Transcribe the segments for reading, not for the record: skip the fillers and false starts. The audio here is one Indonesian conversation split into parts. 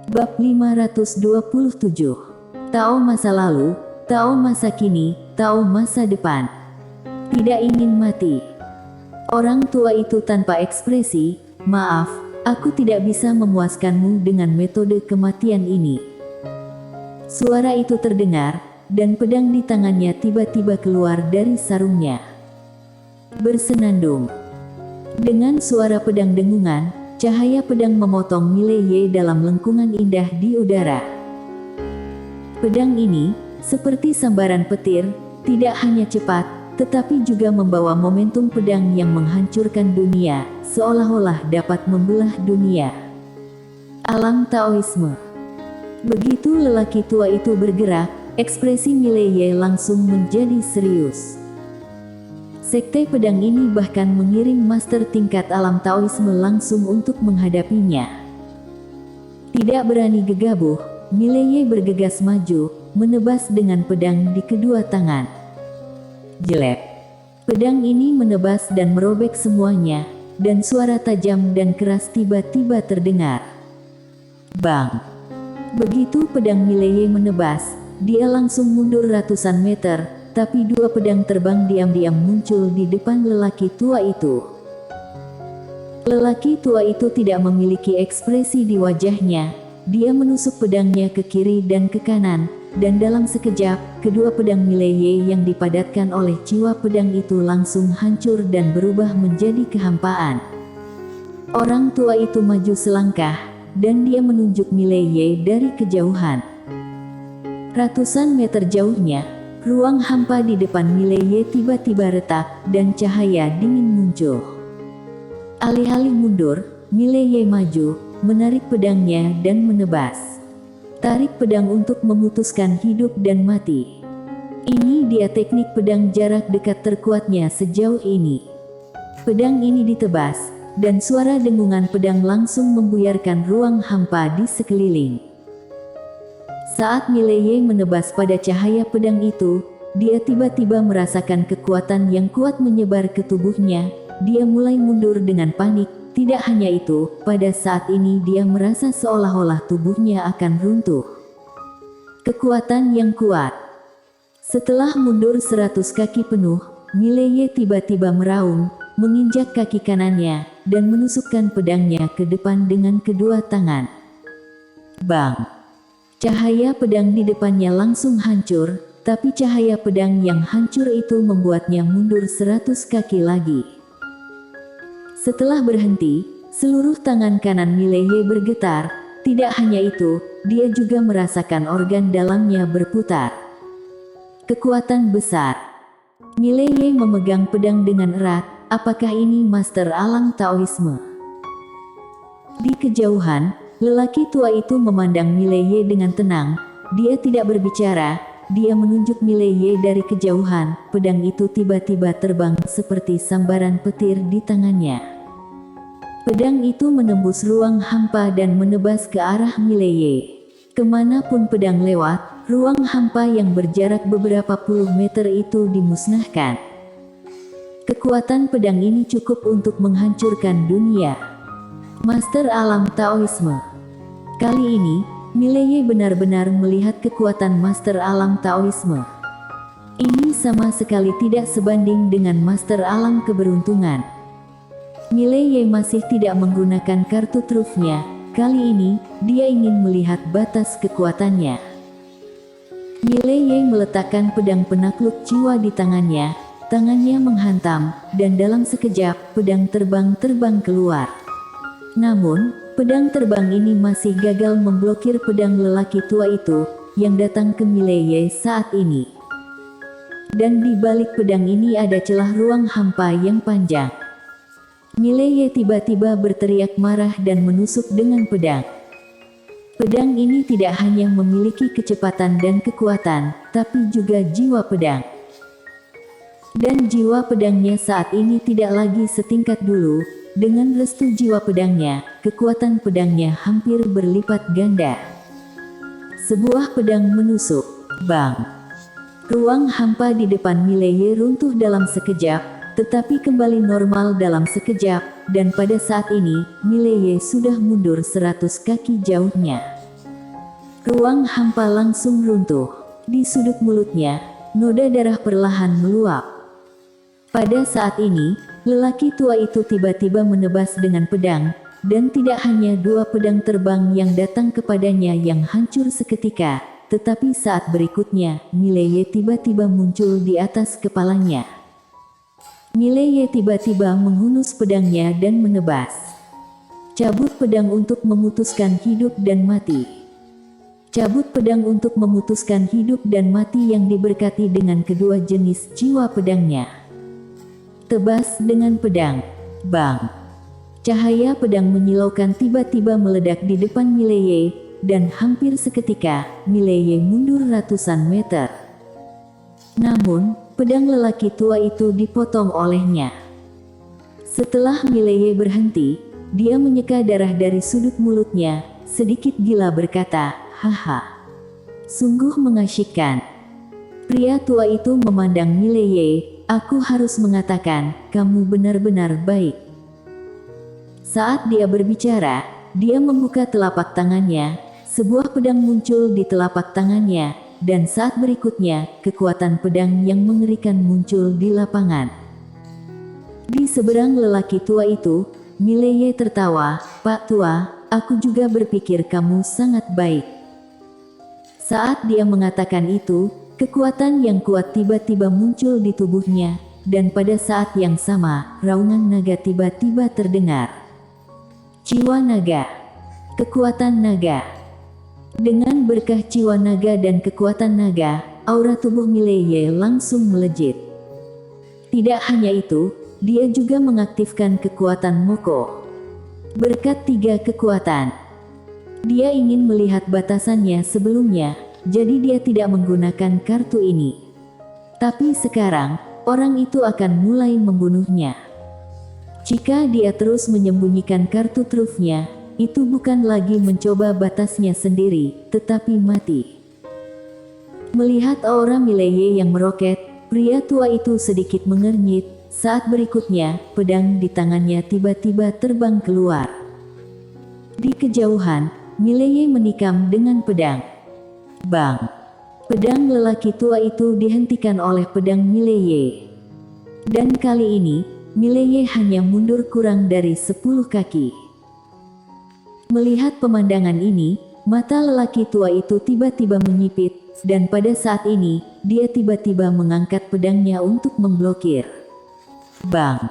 Bab 527. Tahu masa lalu, tahu masa kini, tahu masa depan. Tidak ingin mati. Orang tua itu tanpa ekspresi, "Maaf, aku tidak bisa memuaskanmu dengan metode kematian ini." Suara itu terdengar, dan pedang di tangannya tiba-tiba keluar dari sarungnya. Bersenandung. Dengan suara pedang dengungan, cahaya pedang memotong Mileye dalam lengkungan indah di udara. Pedang ini, seperti sambaran petir, tidak hanya cepat, tetapi juga membawa momentum pedang yang menghancurkan dunia, seolah-olah dapat membelah dunia. Alam Taoisme. Begitu lelaki tua itu bergerak, ekspresi Mileye langsung menjadi serius. Sekte pedang ini bahkan mengiring master tingkat alam Taoisme langsung untuk menghadapinya. Tidak berani gegabah, Mileye bergegas maju, menebas dengan pedang di kedua tangan. Jelek. Pedang ini menebas dan merobek semuanya, dan suara tajam dan keras tiba-tiba terdengar. Bang! Begitu pedang Mileye menebas, dia langsung mundur ratusan meter, tapi dua pedang terbang diam-diam muncul di depan lelaki tua itu. Lelaki tua itu tidak memiliki ekspresi di wajahnya, dia menusuk pedangnya ke kiri dan ke kanan, dan dalam sekejap, kedua pedang Mileye yang dipadatkan oleh jiwa pedang itu langsung hancur dan berubah menjadi kehampaan. Orang tua itu maju selangkah, dan dia menunjuk Mileye dari kejauhan. Ratusan meter jauhnya, ruang hampa di depan Mileye tiba-tiba retak, dan cahaya dingin muncul. Alih-alih mundur, Mileye maju, menarik pedangnya dan menebas. Tarik pedang untuk memutuskan hidup dan mati. Ini dia teknik pedang jarak dekat terkuatnya sejauh ini. Pedang ini ditebas, dan suara dengungan pedang langsung membuyarkan ruang hampa di sekeliling. Saat Mileye menebas pada cahaya pedang itu, dia tiba-tiba merasakan kekuatan yang kuat menyebar ke tubuhnya. Dia mulai mundur dengan panik. Tidak hanya itu, pada saat ini dia merasa seolah-olah tubuhnya akan runtuh. Kekuatan yang kuat. Setelah mundur 100 kaki penuh, Mileye tiba-tiba meraung, menginjak kaki kanannya, dan menusukkan pedangnya ke depan dengan kedua tangan. Bang! Cahaya pedang di depannya langsung hancur, tapi cahaya pedang yang hancur itu membuatnya mundur 100 kaki lagi. Setelah berhenti, seluruh tangan kanan Mileye bergetar. Tidak hanya itu, dia juga merasakan organ dalamnya berputar. Kekuatan besar. Mileye memegang pedang dengan erat. Apakah ini master alam Taoisme? Di kejauhan, lelaki tua itu memandang Mileye dengan tenang. Dia tidak berbicara, dia menunjuk Mileye dari kejauhan. Pedang itu tiba-tiba terbang seperti sambaran petir di tangannya. Pedang itu menembus ruang hampa dan menebas ke arah Mileye. Kemanapun pedang lewat, ruang hampa yang berjarak beberapa puluh meter itu dimusnahkan. Kekuatan pedang ini cukup untuk menghancurkan dunia. Master alam Taoisme. Kali ini, Mileye benar-benar melihat kekuatan master alam Taoisme. Ini sama sekali tidak sebanding dengan master alam keberuntungan. Mileye masih tidak menggunakan kartu trufnya. Kali ini, dia ingin melihat batas kekuatannya. Mileye meletakkan pedang penakluk jiwa di tangannya. Tangannya menghantam, dan dalam sekejap, pedang terbang keluar. Namun, pedang terbang ini masih gagal memblokir pedang lelaki tua itu, yang datang ke Mileye saat ini. Dan di balik pedang ini ada celah ruang hampa yang panjang. Mileye tiba-tiba berteriak marah dan menusuk dengan pedang. Pedang ini tidak hanya memiliki kecepatan dan kekuatan, tapi juga jiwa pedang. Dan jiwa pedangnya saat ini tidak lagi setingkat dulu. Dengan restu jiwa pedangnya, kekuatan pedangnya hampir berlipat ganda. Sebuah pedang menusuk. Bang! Ruang hampa di depan Mileye runtuh dalam sekejap, tetapi kembali normal dalam sekejap, dan pada saat ini, Mileye sudah mundur 100 kaki jauhnya. Ruang hampa langsung runtuh. Di sudut mulutnya, noda darah perlahan meluap. Pada saat ini, lelaki tua itu tiba-tiba menebas dengan pedang, dan tidak hanya 2 pedang terbang yang datang kepadanya yang hancur seketika, tetapi saat berikutnya, Mileye tiba-tiba muncul di atas kepalanya. Mileye tiba-tiba menghunus pedangnya dan menebas. Cabut pedang untuk memutuskan hidup dan mati. Cabut pedang untuk memutuskan hidup dan mati yang diberkati dengan kedua jenis jiwa pedangnya. Tebas dengan pedang. Bang! Cahaya pedang menyilaukan tiba-tiba meledak di depan Mileye, dan hampir seketika, Mileye mundur ratusan meter. Namun, pedang lelaki tua itu dipotong olehnya. Setelah Mileye berhenti, dia menyeka darah dari sudut mulutnya, sedikit gila berkata, "Haha, sungguh mengasyikkan." Pria tua itu memandang Mileye, "Aku harus mengatakan, kamu benar-benar baik." Saat dia berbicara, dia membuka telapak tangannya, sebuah pedang muncul di telapak tangannya, dan saat berikutnya, kekuatan pedang yang mengerikan muncul di lapangan. Di seberang lelaki tua itu, Mileye tertawa, "Pak tua, aku juga berpikir kamu sangat baik." Saat dia mengatakan itu, kekuatan yang kuat tiba-tiba muncul di tubuhnya, dan pada saat yang sama, raungan naga tiba-tiba terdengar. Jiwa naga. Kekuatan naga. Dengan berkah jiwa naga dan kekuatan naga, aura tubuh Mileye langsung melejit. Tidak hanya itu, dia juga mengaktifkan kekuatan Moko. Berkat 3 kekuatan, dia ingin melihat batasannya sebelumnya, jadi dia tidak menggunakan kartu ini. Tapi sekarang, orang itu akan mulai membunuhnya. Jika dia terus menyembunyikan kartu trufnya, itu bukan lagi mencoba batasnya sendiri, tetapi mati. Melihat aura Mileye yang meroket, pria tua itu sedikit mengernyit. Saat berikutnya, pedang di tangannya tiba-tiba terbang keluar. Di kejauhan, Mileye menikam dengan pedang. Bang! Pedang lelaki tua itu dihentikan oleh pedang Mileye. Dan kali ini, Mileye hanya mundur kurang dari 10 kaki. Melihat pemandangan ini, mata lelaki tua itu tiba-tiba menyipit, dan pada saat ini, dia tiba-tiba mengangkat pedangnya untuk memblokir. Bang!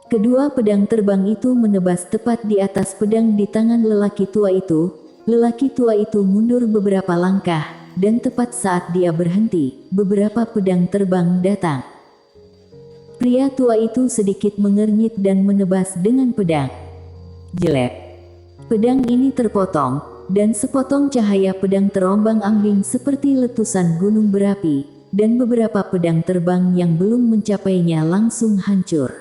Kedua pedang terbang itu menebas tepat di atas pedang di tangan lelaki tua itu. Lelaki tua itu mundur beberapa langkah, dan tepat saat dia berhenti, beberapa pedang terbang datang. Pria tua itu sedikit mengernyit dan menebas dengan pedang. Jelek. Pedang ini terpotong, dan sepotong cahaya pedang terombang-ambing seperti letusan gunung berapi, dan beberapa pedang terbang yang belum mencapainya langsung hancur.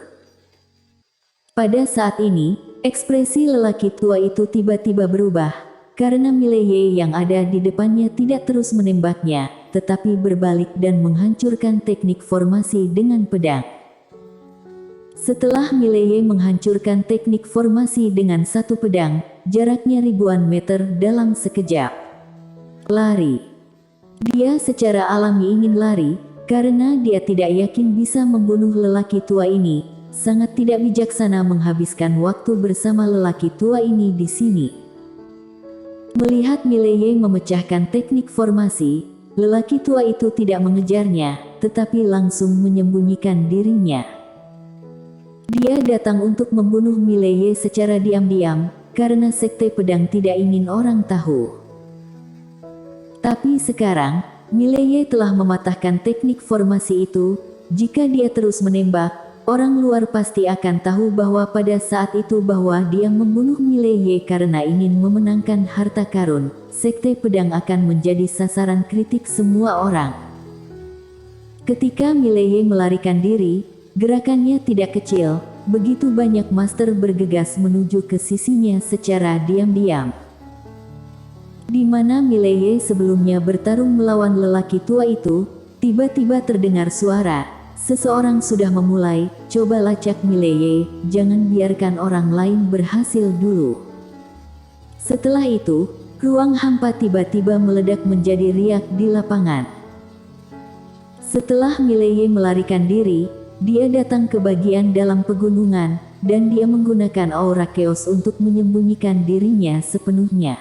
Pada saat ini, ekspresi lelaki tua itu tiba-tiba berubah, karena Mileye yang ada di depannya tidak terus menembaknya, tetapi berbalik dan menghancurkan teknik formasi dengan pedang. Setelah Mileye menghancurkan teknik formasi dengan satu pedang, jaraknya ribuan meter dalam sekejap. Lari. Dia secara alami ingin lari, karena dia tidak yakin bisa membunuh lelaki tua ini. Sangat tidak bijaksana menghabiskan waktu bersama lelaki tua ini di sini. Melihat Mileye memecahkan teknik formasi, lelaki tua itu tidak mengejarnya, tetapi langsung menyembunyikan dirinya. Dia datang untuk membunuh Mileye secara diam-diam, karena sekte pedang tidak ingin orang tahu. Tapi sekarang, Mileye telah mematahkan teknik formasi itu. Jika dia terus menembak, orang luar pasti akan tahu bahwa pada saat itu bahwa dia membunuh Mileye karena ingin memenangkan harta karun. Sekte pedang akan menjadi sasaran kritik semua orang. Ketika Mileye melarikan diri, gerakannya tidak kecil. Begitu banyak master bergegas menuju ke sisinya secara diam-diam. Di mana Mileye sebelumnya bertarung melawan lelaki tua itu, tiba-tiba terdengar suara, "Seseorang sudah memulai, coba lacak Mileye, jangan biarkan orang lain berhasil dulu." Setelah itu, Ruang hampa tiba-tiba meledak menjadi riak di lapangan. Setelah Mileye melarikan diri, dia datang ke bagian dalam pegunungan, dan dia menggunakan aura chaos untuk menyembunyikan dirinya sepenuhnya.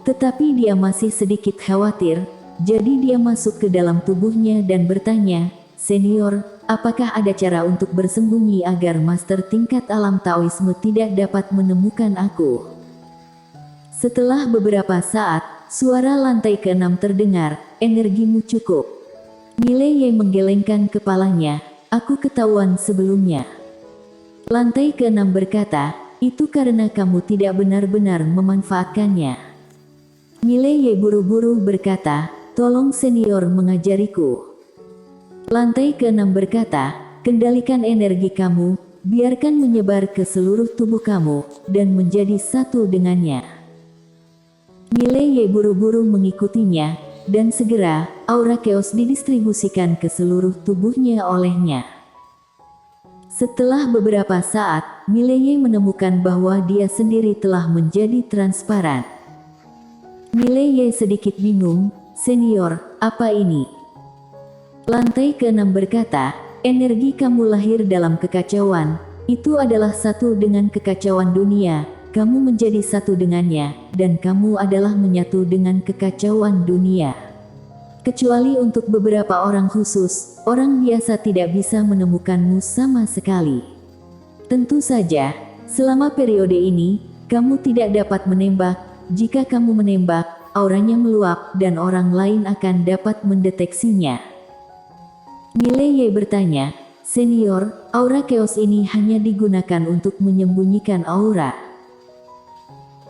Tetapi dia masih sedikit khawatir, jadi dia masuk ke dalam tubuhnya dan bertanya, "Senior, apakah ada cara untuk bersembunyi agar master tingkat alam Taoisme tidak dapat menemukan aku?" Setelah beberapa saat, suara lantai ke-6 terdengar, "Energimu cukup." Mileye menggelengkan kepalanya, "Aku ketahuan sebelumnya." Lantai ke-6 berkata, "Itu karena kamu tidak benar-benar memanfaatkannya." Mileye buru-buru berkata, "Tolong senior mengajariku." Lantai ke-6 berkata, "Kendalikan energi kamu, biarkan menyebar ke seluruh tubuh kamu, dan menjadi satu dengannya." Mileye buru-buru mengikutinya, dan segera, aura chaos didistribusikan ke seluruh tubuhnya olehnya. Setelah beberapa saat, Mileye menemukan bahwa dia sendiri telah menjadi transparan. Mileye sedikit bingung, "Senior, apa ini?" Lantai ke-6 berkata, "Energi kamu lahir dalam kekacauan, itu adalah satu dengan kekacauan dunia. Kamu menjadi satu dengannya, dan kamu adalah menyatu dengan kekacauan dunia. Kecuali untuk beberapa orang khusus, orang biasa tidak bisa menemukanmu sama sekali. Tentu saja, selama periode ini, kamu tidak dapat menembak. Jika kamu menembak, auranya meluap dan orang lain akan dapat mendeteksinya." Mileye bertanya, "Senior, aura chaos ini hanya digunakan untuk menyembunyikan aura?"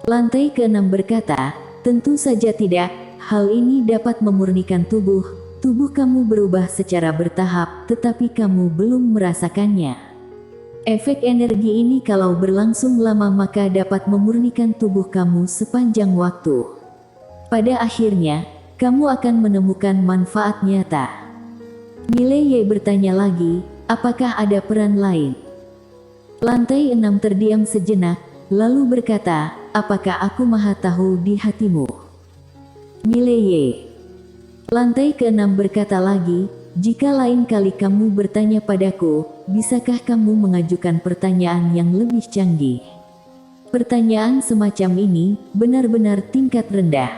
Lantai ke-6 berkata, "Tentu saja tidak, hal ini dapat memurnikan tubuh. Tubuh kamu berubah secara bertahap, tetapi kamu belum merasakannya. Efek energi ini kalau berlangsung lama maka dapat memurnikan tubuh kamu sepanjang waktu. Pada akhirnya, kamu akan menemukan manfaat nyata." Mileye bertanya lagi, "Apakah ada peran lain?" Lantai 6 terdiam sejenak, lalu berkata, "Apakah aku maha tahu di hatimu?" Mileye. Lantai ke-6 berkata lagi, "Jika lain kali kamu bertanya padaku, bisakah kamu mengajukan pertanyaan yang lebih canggih? Pertanyaan semacam ini, benar-benar tingkat rendah."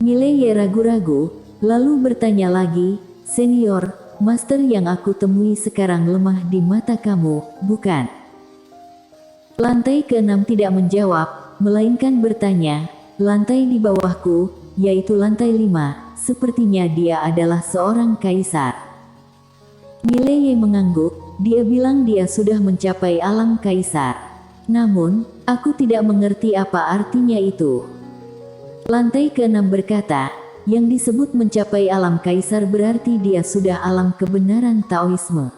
Mileye ragu-ragu, lalu bertanya lagi, "Senior, master yang aku temui sekarang lemah di mata kamu, bukan?" Lantai ke-6 tidak menjawab, melainkan bertanya, "Lantai di bawahku, yaitu lantai 5, sepertinya dia adalah seorang kaisar." Mileye mengangguk, dia bilang dia sudah mencapai alam kaisar. "Namun, aku tidak mengerti apa artinya itu." Lantai ke-6 berkata, "Yang disebut mencapai alam kaisar berarti dia sudah alam kebenaran Taoisme.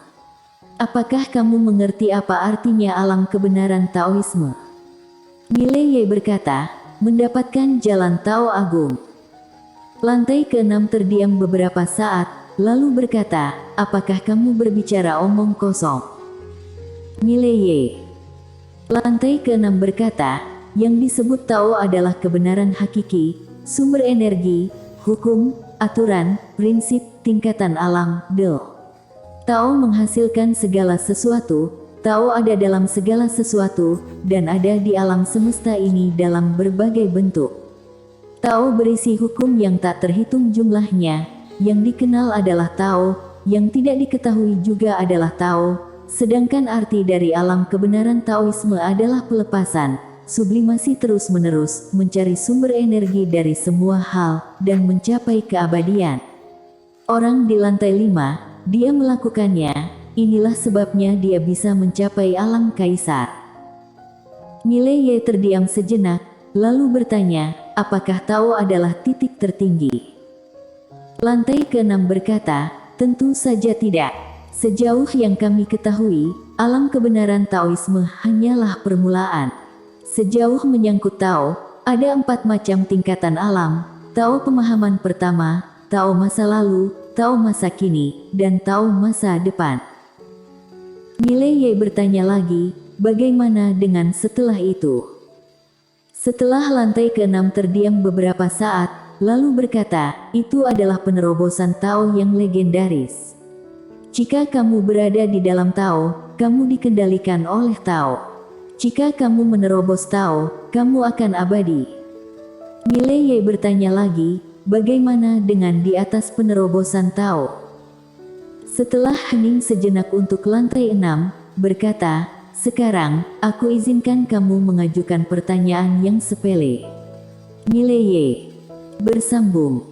Apakah kamu mengerti apa artinya alam kebenaran Taoisme?" Mileye berkata, "Mendapatkan jalan Tao Agung." Lantai ke-6 terdiam beberapa saat, lalu berkata, "Apakah kamu berbicara omong kosong?" Mileye. Lantai ke-6 berkata, "Yang disebut Tao adalah kebenaran hakiki, sumber energi, hukum, aturan, prinsip, tingkatan alam, Tao menghasilkan segala sesuatu, Tao ada dalam segala sesuatu, dan ada di alam semesta ini dalam berbagai bentuk. Tao berisi hukum yang tak terhitung jumlahnya, yang dikenal adalah Tao, yang tidak diketahui juga adalah Tao, sedangkan arti dari alam kebenaran Taoisme adalah pelepasan, sublimasi terus-menerus, mencari sumber energi dari semua hal, dan mencapai keabadian. Orang di lantai 5, dia melakukannya, inilah sebabnya dia bisa mencapai alam kaisar." Mileye terdiam sejenak, lalu bertanya, "Apakah Tao adalah titik tertinggi?" Lantai ke-6 berkata, "Tentu saja tidak. Sejauh yang kami ketahui, alam kebenaran Taoisme hanyalah permulaan. Sejauh menyangkut Tao, ada 4 macam tingkatan alam, Tao pemahaman pertama, Tao masa lalu, Tao masa kini, dan Tao masa depan." Mileye bertanya lagi, "Bagaimana dengan setelah itu?" Setelah lantai ke-6 terdiam beberapa saat, lalu berkata, itu adalah penerobosan Tao yang legendaris. Jika kamu berada di dalam Tao, kamu dikendalikan oleh Tao. Jika kamu menerobos Tao, kamu akan abadi. Mileye bertanya lagi, bagaimana dengan di atas penerobosan Tao? Setelah hening sejenak untuk lantai 6, berkata, sekarang, aku izinkan kamu mengajukan pertanyaan yang sepele. Mileye bersambung.